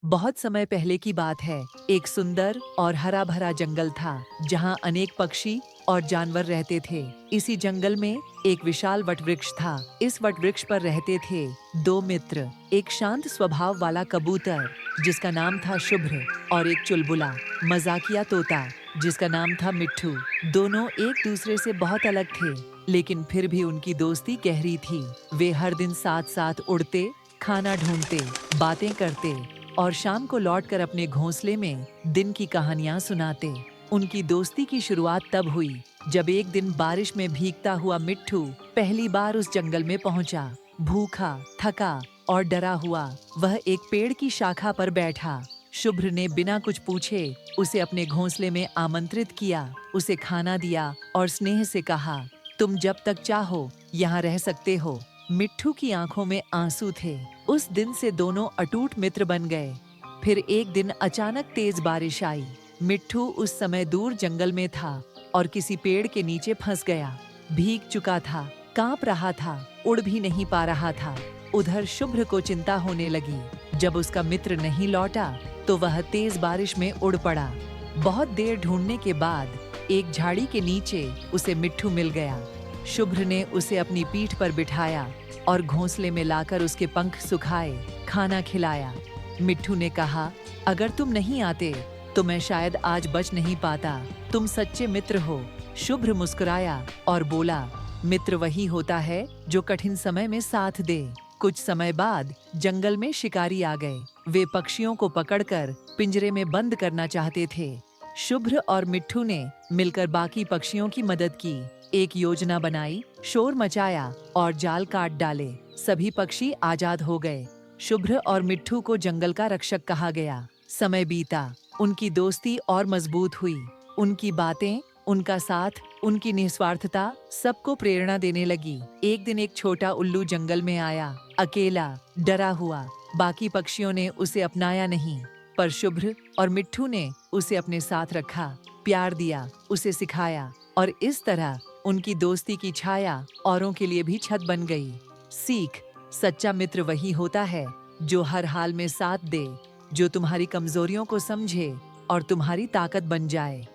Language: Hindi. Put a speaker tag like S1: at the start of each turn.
S1: बहुत समय पहले की बात है। एक सुंदर और हरा भरा जंगल था जहाँ अनेक पक्षी और जानवर रहते थे। इसी जंगल में एक विशाल वटवृक्ष था। इस वटवृक्ष पर रहते थे दो मित्र, एक शांत स्वभाव वाला कबूतर जिसका नाम था शुभ्र और एक चुलबुला मजाकिया तोता जिसका नाम था मिट्ठू। दोनों एक दूसरे से बहुत अलग थे, लेकिन फिर भी उनकी दोस्ती गहरी थी। वे हर दिन साथ साथ उड़ते, खाना ढूंढते, बातें करते और शाम को लौटकर अपने घोंसले में दिन की कहानियां सुनाते। उनकी दोस्ती की शुरुआत तब हुई जब एक दिन बारिश में भीगता हुआ मिट्ठू पहली बार उस जंगल में पहुंचा। भूखा, थका और डरा हुआ वह एक पेड़ की शाखा पर बैठा। शुभ्र ने बिना कुछ पूछे उसे अपने घोंसले में आमंत्रित किया, उसे खाना दिया और स्नेह से कहा, तुम जब तक चाहो यहाँ रह सकते हो। मिट्ठू की आंखों में आंसू थे। उस दिन से दोनों अटूट मित्र बन गए। फिर एक दिन अचानक तेज बारिश आई। मिट्ठू उस समय दूर जंगल में था और किसी पेड़ के नीचे फंस गया। भीग चुका था, कांप रहा था, उड़ भी नहीं पा रहा था। उधर शुभ्र को चिंता होने लगी। जब उसका मित्र नहीं लौटा तो वह तेज बारिश में उड़ पड़ा। बहुत देर ढूंढने के बाद एक झाड़ी के नीचे उसे मिट्ठू मिल गया। शुभ्र ने उसे अपनी पीठ पर बिठाया और घोंसले में लाकर उसके पंख सुखाए, खाना खिलाया। मिट्ठू ने कहा, अगर तुम नहीं आते तो मैं शायद आज बच नहीं पाता। तुम सच्चे मित्र हो। शुभ्र मुस्कुराया और बोला, मित्र वही होता है जो कठिन समय में साथ दे। कुछ समय बाद जंगल में शिकारी आ गए। वे पक्षियों को पकड़कर पिंजरे में बंद करना चाहते थे। शुभ्र और मिट्ठू ने मिलकर बाकी पक्षियों की मदद की। एक योजना बनाई, शोर मचाया और जाल काट डाले। सभी पक्षी आजाद हो गए। शुभ्र और मिट्ठू को जंगल का रक्षक कहा गया। समय बीता, उनकी दोस्ती और मजबूत हुई। उनकी बातें, उनका साथ, उनकी निस्वार्थता सबको प्रेरणा देने लगी। एक दिन एक छोटा उल्लू जंगल में आया, अकेला, डरा हुआ। बाकी पक्षियों ने उसे अपनाया नहीं, पर शुभ्र और मिट्ठू ने उसे अपने साथ रखा, प्यार दिया, उसे सिखाया और इस तरह उनकी दोस्ती की छाया औरों के लिए भी छत बन गई। सीख, सच्चा मित्र वही होता है जो हर हाल में साथ दे, जो तुम्हारी कमजोरियों को समझे और तुम्हारी ताकत बन जाए।